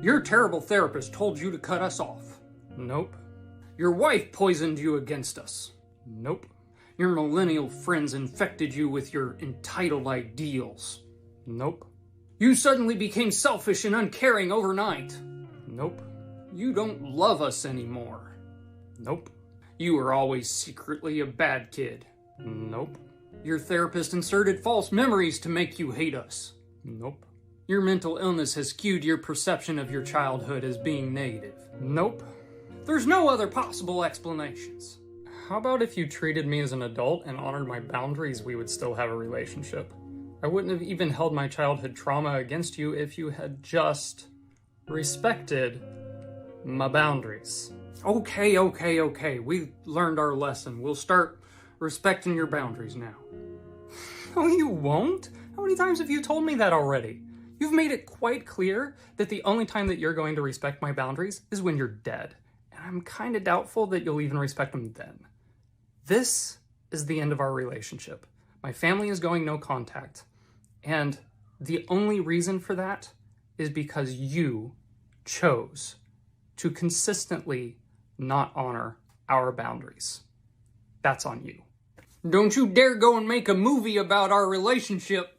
Your terrible therapist told you to cut us off. Nope. Your wife poisoned you against us. Nope. Your millennial friends infected you with your entitled ideals. Nope. You suddenly became selfish and uncaring overnight. Nope. You don't love us anymore. Nope. You were always secretly a bad kid. Nope. Your therapist inserted false memories to make you hate us. Nope. Your mental illness has skewed your perception of your childhood as being negative. Nope. There's no other possible explanations. How about if you treated me as an adult and honored my boundaries, we would still have a relationship? I wouldn't have even held my childhood trauma against you if you had just respected my boundaries. Okay. We learned our lesson. We'll start respecting your boundaries now. No, you won't? How many times have you told me that already? You've made it quite clear that the only time that you're going to respect my boundaries is when you're dead. And I'm kind of doubtful that you'll even respect them then. This is the end of our relationship. My family is going no contact. And the only reason for that is because you chose to consistently not honor our boundaries. That's on you. Don't you dare go and make a movie about our relationship.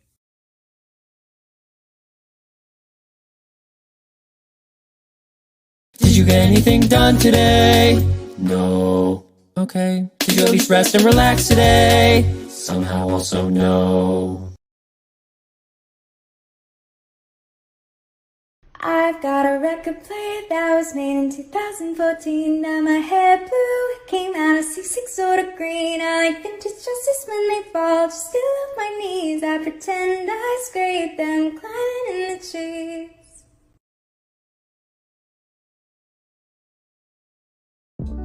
Did you get anything done today? No. Okay. Did you at least rest and relax today? Somehow also no. I've got a record player that was made in 2014. Now my hair blue, came out of C6 sort of green. I like vintage justice when they fall, just still on my knees. I pretend I scrape them climbing in the trees.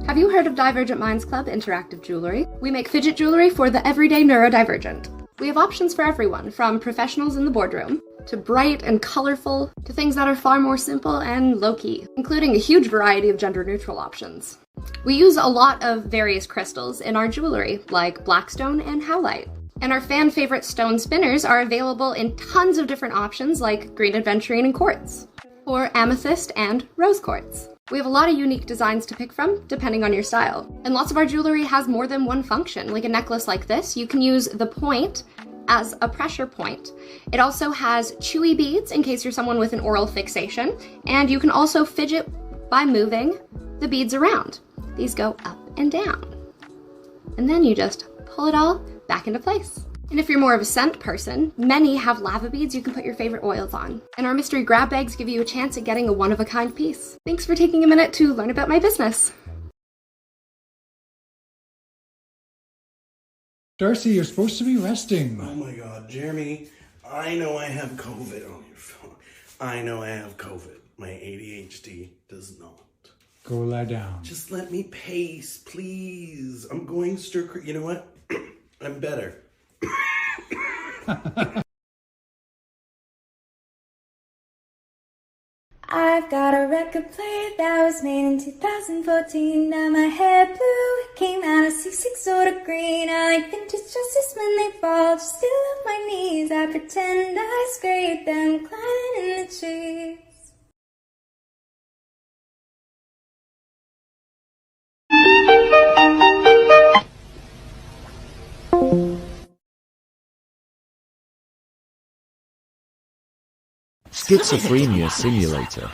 Have you heard of Divergent Minds Club Interactive Jewelry? We make fidget jewelry for the everyday neurodivergent. We have options for everyone, from professionals in the boardroom, to bright and colorful, to things that are far more simple and low-key, including a huge variety of gender-neutral options. We use a lot of various crystals in our jewelry, like blackstone and howlite. And our fan-favorite stone spinners are available in tons of different options like green aventurine and quartz, or amethyst and rose quartz. We have a lot of unique designs to pick from, depending on your style. And lots of our jewelry has more than one function. Like a necklace like this, you can use the point as a pressure point. It also has chewy beads in case you're someone with an oral fixation, and you can also fidget by moving the beads around. These go up and down. And then you just pull it all back into place. And if you're more of a scent person, many have lava beads you can put your favorite oils on. And our mystery grab bags give you a chance at getting a one-of-a-kind piece. Thanks for taking a minute to learn about my business. Darcy, you're supposed to be resting. Oh my God, Jeremy, I know I have COVID on your phone. I know I have COVID. My ADHD does not. Go lie down. Just let me pace, please. I'm going stir. You know what? I'm better. I've got a record player that was made in 2014. Now my hair blue, came out of C6 sort of green. I like vintage justice when they fall, just still on my knees. I pretend I scrape them climbing in the trees. Schizophrenia Simulator.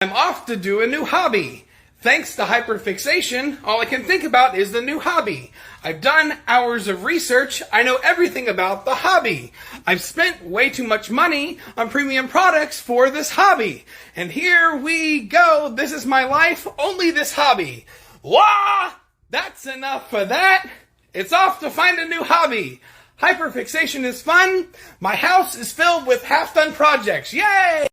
I'm off to do a new hobby. Thanks to hyperfixation, all I can think about is the new hobby. I've done hours of research. I know everything about the hobby. I've spent way too much money on premium products for this hobby. And here we go. This is my life, only this hobby. Wah! That's enough for that. It's off to find a new hobby. Hyperfixation is fun. My house is filled with half-done projects. Yay!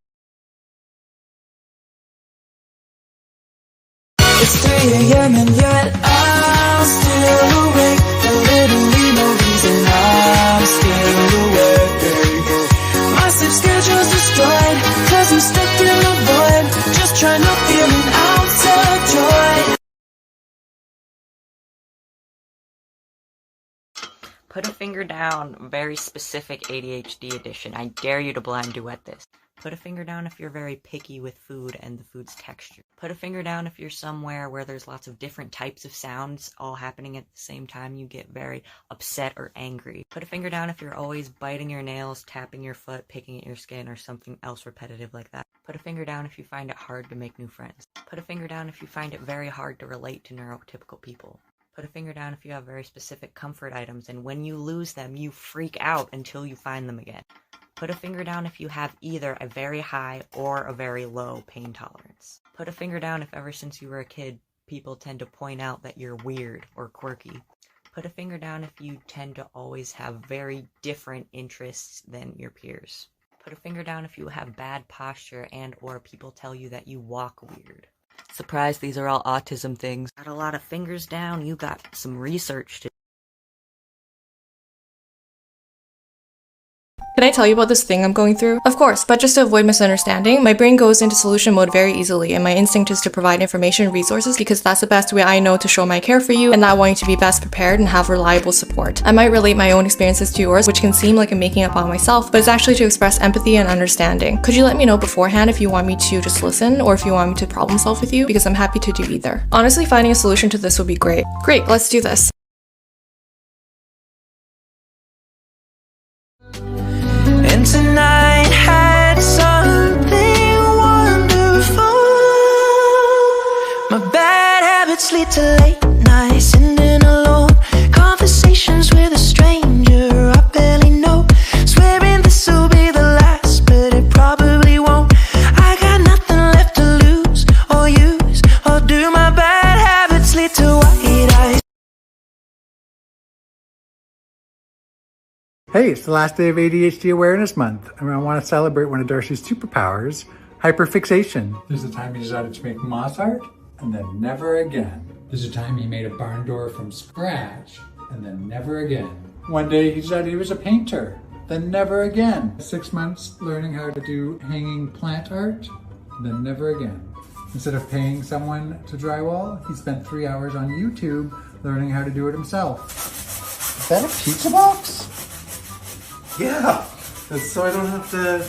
It's 3 a.m. and yet I'm still awake. For literally no reason, I'm still awake. My sleep schedule's destroyed, cause I'm stuck in the void, just trying to feel an ounce of joy. Put a finger down, very specific ADHD edition. I dare you to blind duet this. Put a finger down if you're very picky with food and the food's texture. Put a finger down if you're somewhere where there's lots of different types of sounds all happening at the same time. You get very upset or angry. Put a finger down if you're always biting your nails, tapping your foot, picking at your skin, or something else repetitive like that. Put a finger down if you find it hard to make new friends. Put a finger down if you find it very hard to relate to neurotypical people. Put a finger down if you have very specific comfort items, and when you lose them, you freak out until you find them again. Put a finger down if you have either a very high or a very low pain tolerance. Put a finger down if ever since you were a kid, people tend to point out that you're weird or quirky. Put a finger down if you tend to always have very different interests than your peers. Put a finger down if you have bad posture and or people tell you that you walk weird. Surprise, these are all autism things. Got a lot of fingers down, you got some research to. Can I tell you about this thing I'm going through? Of course, but just to avoid misunderstanding, my brain goes into solution mode very easily, and my instinct is to provide information and resources because that's the best way I know to show my care for you and not wanting to be best prepared and have reliable support. I might relate my own experiences to yours, which can seem like I'm making up on myself, but it's actually to express empathy and understanding. Could you let me know beforehand if you want me to just listen or if you want me to problem solve with you? Because I'm happy to do either. Honestly, finding a solution to this would be great. Great, let's do this. And tonight had something wonderful. My bad habits lead to late nights, sitting alone, conversations with a stranger I barely know, swearing this will be the last, but it probably won't. I got nothing left to lose or use, or do my bad habits lead to white eyes? Hey, it's the last day of ADHD Awareness Month, and I want to celebrate one of Darcy's superpowers, hyperfixation. There's a time he decided to make moss art, and then never again. There's a time he made a barn door from scratch, and then never again. One day he decided he was a painter, then never again. 6 months learning how to do hanging plant art, then never again. Instead of paying someone to drywall, he spent 3 hours on YouTube learning how to do it himself. Is that a pizza box? Yeah, that's so I don't have to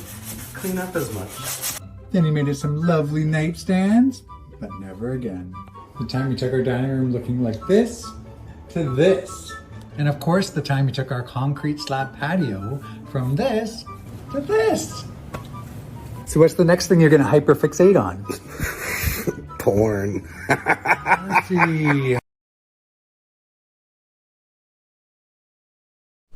clean up as much. Then he made us some lovely nightstands, but never again. The time he took our dining room looking like this to this. And of course, the time he took our concrete slab patio from this to this. So what's the next thing you're gonna hyperfixate on? Porn. Let's see.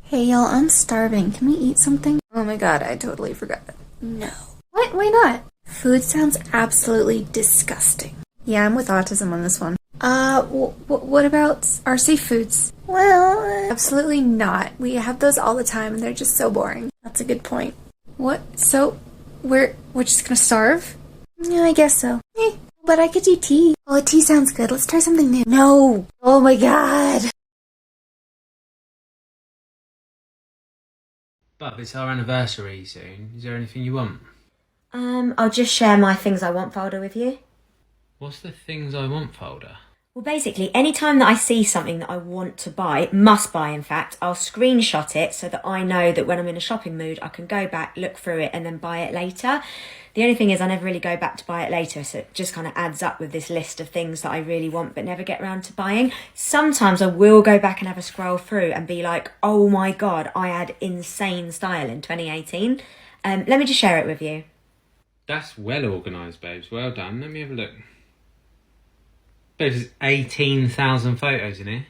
Hey y'all, I'm starving. Can we eat something? Oh my god, I totally forgot. No. What? Why not? Food sounds absolutely disgusting. Yeah, I'm with autism on this one. What about our safe foods? Well, absolutely not. We have those all the time and they're just so boring. That's a good point. What? So, we're just gonna starve? Yeah, I guess so. But I could do tea. Oh, tea sounds good. Let's try something new. No! Oh my god! But it's our anniversary soon. Is there anything you want? I'll just share my things I want folder with you. What's the things I want folder? Well, basically, anytime that I see something that I want to buy, must buy in fact, I'll screenshot it so that I know that when I'm in a shopping mood, I can go back, look through it and then buy it later. The only thing is I never really go back to buy it later, so it just kind of adds up with this list of things that I really want but never get around to buying. Sometimes I will go back and have a scroll through and be like, oh my god, I had insane style in 2018. Let me just share it with you. That's well organised, babes. Well done. Let me have a look. Babes, there's 18,000 photos in here.